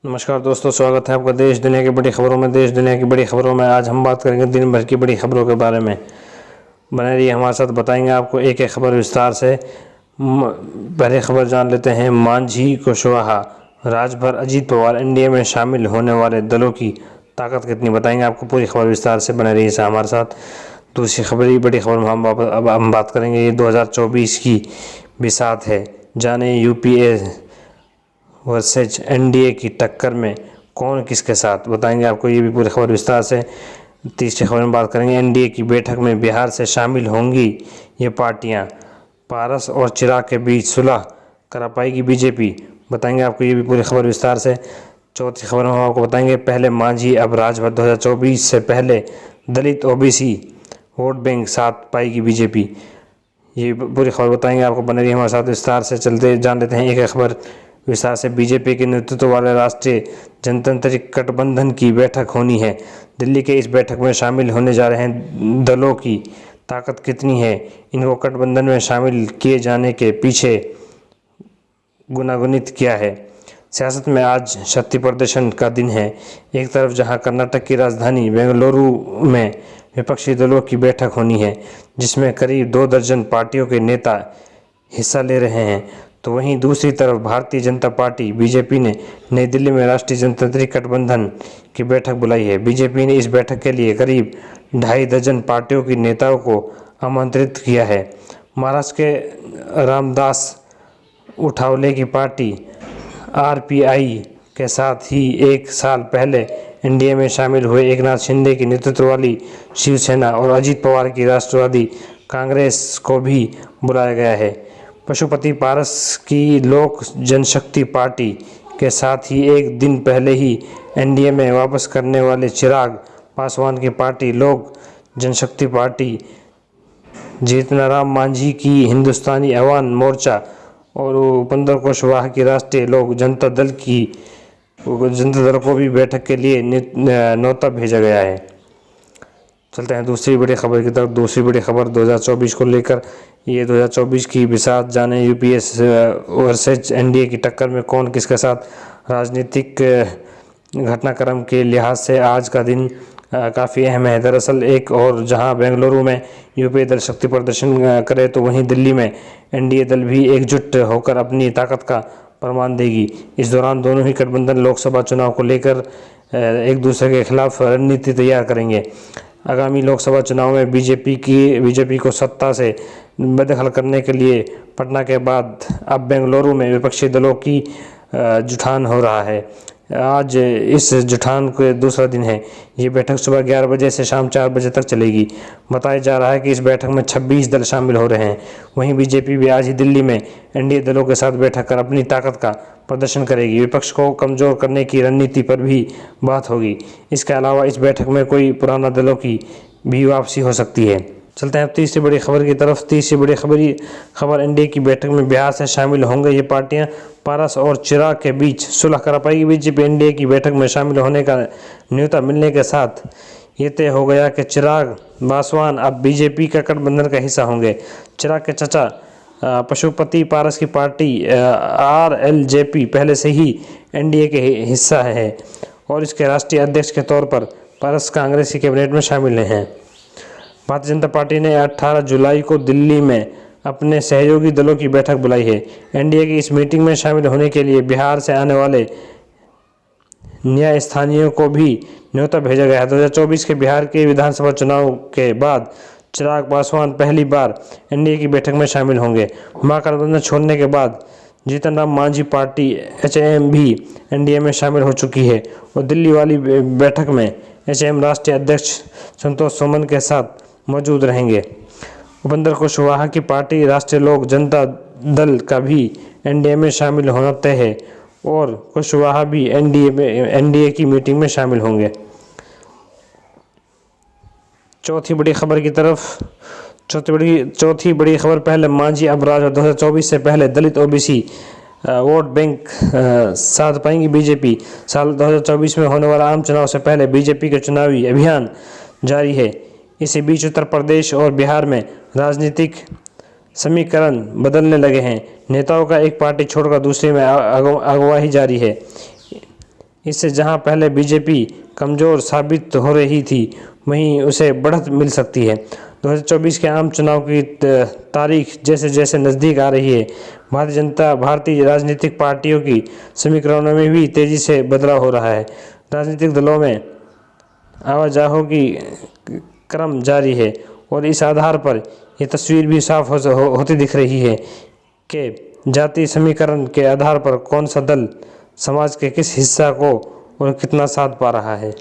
नमस्कार दोस्तों, स्वागत है आपका देश दुनिया की बड़ी खबरों में। देश दुनिया की बड़ी खबरों में आज हम बात करेंगे दिन भर की बड़ी खबरों के बारे में। बने रहिए हमारे साथ, बताएंगे आपको एक एक खबर विस्तार से। पहले खबर जान लेते हैं। मांझी कुशवाहा राजभर अजीत पवार एनडीए में शामिल होने वाले दलों की ताकत कितनी, बताएंगे आपको पूरी खबर विस्तार से। बने रहिए हमारे साथ। दूसरी खबर, बड़ी खबर में हम बात करेंगे। ये 2024 की बिसात है। जाने यूपीए वर्सेज एनडीए की टक्कर में कौन किसके साथ, बताएंगे आपको ये भी पूरी खबर विस्तार से। तीसरी खबर में बात करेंगे। एनडीए की बैठक में बिहार से शामिल होंगी ये पार्टियां। पारस और चिराग के बीच सुलह करा पाएगी बीजेपी, बताएंगे आपको ये भी पूरी खबर विस्तार से। चौथी खबर में हम आपको बताएंगे। पहले मांझी अब राजभर, 2024 से पहले दलित ओबीसी वोट बैंक साथ पाएगी बीजेपी, ये पूरी खबर बताएंगे आपको। बने रहिए हमारे साथ विस्तार से। चलते जान लेते हैं एक एक खबर विस्तार से। बीजेपी के नेतृत्व वाले राष्ट्रीय जनतांत्रिक गठबंधन की बैठक होनी है। दिल्ली के इस बैठक में शामिल होने जा रहे हैं दलों की ताकत कितनी है, इनको गठबंधन में शामिल किए जाने के पीछे गुनागुनित किया है। सियासत में आज शक्ति प्रदर्शन का दिन है। एक तरफ जहां कर्नाटक की राजधानी बेंगलुरु में विपक्षी दलों की बैठक होनी है, जिसमें करीब 2 दर्जन पार्टियों के नेता हिस्सा ले रहे हैं, तो वहीं दूसरी तरफ भारतीय जनता पार्टी बीजेपी ने नई दिल्ली में राष्ट्रीय जनतांत्रिक गठबंधन की बैठक बुलाई है। बीजेपी ने इस बैठक के लिए करीब 2.5 दर्जन पार्टियों के नेताओं को आमंत्रित किया है। महाराष्ट्र के रामदास उठावले की पार्टी आरपीआई के साथ ही 1 साल पहले एनडीए में शामिल हुए एकनाथ शिंदे की नेतृत्व वाली शिवसेना और अजीत पवार की राष्ट्रवादी कांग्रेस को भी बुलाया गया है। पशुपति पारस की लोक जनशक्ति पार्टी के साथ ही एक दिन पहले ही एनडीए में वापस करने वाले चिराग पासवान की पार्टी लोक जनशक्ति पार्टी, जीतनराम मांझी की हिंदुस्तानी अवाम मोर्चा और उपेंद्र कुशवाहा की राष्ट्रीय लोक जनता दल को भी बैठक के लिए न्योता भेजा गया है। चलते हैं दूसरी बड़ी खबर की तरफ। दूसरी बड़ी खबर 2024 को लेकर। ये 2024 की बिसात, जाने यूपीएस वर्सेज एनडीए की टक्कर में कौन किसके साथ। राजनीतिक घटनाक्रम के लिहाज से आज का दिन काफ़ी अहम है। दरअसल एक और जहां बेंगलुरु में यूपीए दल शक्ति प्रदर्शन करे, तो वहीं दिल्ली में एनडीए दल भी एकजुट होकर अपनी ताकत का प्रमाण देगी। इस दौरान दोनों ही गठबंधन लोकसभा चुनाव को लेकर एक दूसरे के खिलाफ रणनीति तैयार करेंगे। आगामी लोकसभा चुनाव में बीजेपी को सत्ता से बेदखल करने के लिए पटना के बाद अब बेंगलुरु में विपक्षी दलों की जुटान हो रहा है। आज इस जुटान के दूसरा दिन है। ये बैठक सुबह 11 बजे से शाम 4 बजे तक चलेगी। बताया जा रहा है कि इस बैठक में 26 दल शामिल हो रहे हैं। वहीं बीजेपी भी आज ही दिल्ली में एनडीए दलों के साथ बैठक कर अपनी ताकत का प्रदर्शन करेगी। विपक्ष को कमज़ोर करने की रणनीति पर भी बात होगी। इसके अलावा इस बैठक में कोई पुराना दलों की भी वापसी हो सकती है। चलते हैं अब तीसरी बड़ी खबर की तरफ। तीसरी बड़ी खबर एनडीए की बैठक में बिहार से शामिल होंगे ये पार्टियां। पारस और चिराग के बीच सुलह करा पाएगी बीजेपी। एनडीए की बैठक में शामिल होने का न्योता मिलने के साथ ये तय हो गया कि चिराग पासवान अब बीजेपी का गठबंधन का हिस्सा होंगे। चिराग के चचा पशुपति पारस की पार्टी आरएलजेपी पहले से ही एनडीए के हिस्सा है और इसके राष्ट्रीय अध्यक्ष के तौर पर पारस कांग्रेस की कैबिनेट में शामिल हैं। भारतीय जनता पार्टी ने 18 जुलाई को दिल्ली में अपने सहयोगी दलों की बैठक बुलाई है। एनडीए की इस मीटिंग में शामिल होने के लिए बिहार से आने वाले न्याय स्थानीयों को भी न्योता भेजा गया है। 2024 के बिहार के विधानसभा चुनाव के बाद चिराग पासवान पहली बार एनडीए की बैठक में शामिल होंगे। महागठबंधन छोड़ने के बाद जीतनराम मांझी पार्टी एचएम भी एनडीए में शामिल हो चुकी है और दिल्ली वाली बैठक में एचएम राष्ट्रीय अध्यक्ष संतोष सोमन के साथ मौजूद रहेंगे। उपेंद्र कुशवाहा की पार्टी राष्ट्रीय लोक जनता दल का भी एनडीए में शामिल होना तय है और कुशवाहा भी एनडीए की मीटिंग में शामिल होंगे। चौथी बड़ी खबर की तरफ। चौथी बड़ी खबर, पहले मांझी अब राजभर, 2024 से पहले दलित ओबीसी वोट बैंक साध पाएंगी बीजेपी। साल 2024 में होने वाला आम चुनाव से पहले बीजेपी का चुनावी अभियान जारी है। इसी बीच उत्तर प्रदेश और बिहार में राजनीतिक समीकरण बदलने लगे हैं। नेताओं का एक पार्टी छोड़कर दूसरे में अगुवाई जारी है। इससे जहां पहले बीजेपी कमज़ोर साबित हो रही थी वहीं उसे बढ़त मिल सकती है। 2024 के आम चुनाव की तारीख जैसे जैसे नज़दीक आ रही है, भारतीय राजनीतिक पार्टियों की समीकरणों में भी तेज़ी से बदलाव हो रहा है। राजनीतिक दलों में आवाजाही की क्रम जारी है और इस आधार पर यह तस्वीर भी साफ होती दिख रही है कि जातीय समीकरण के आधार पर कौन सा दल समाज के किस हिस्सा को और कितना साथ पा रहा है।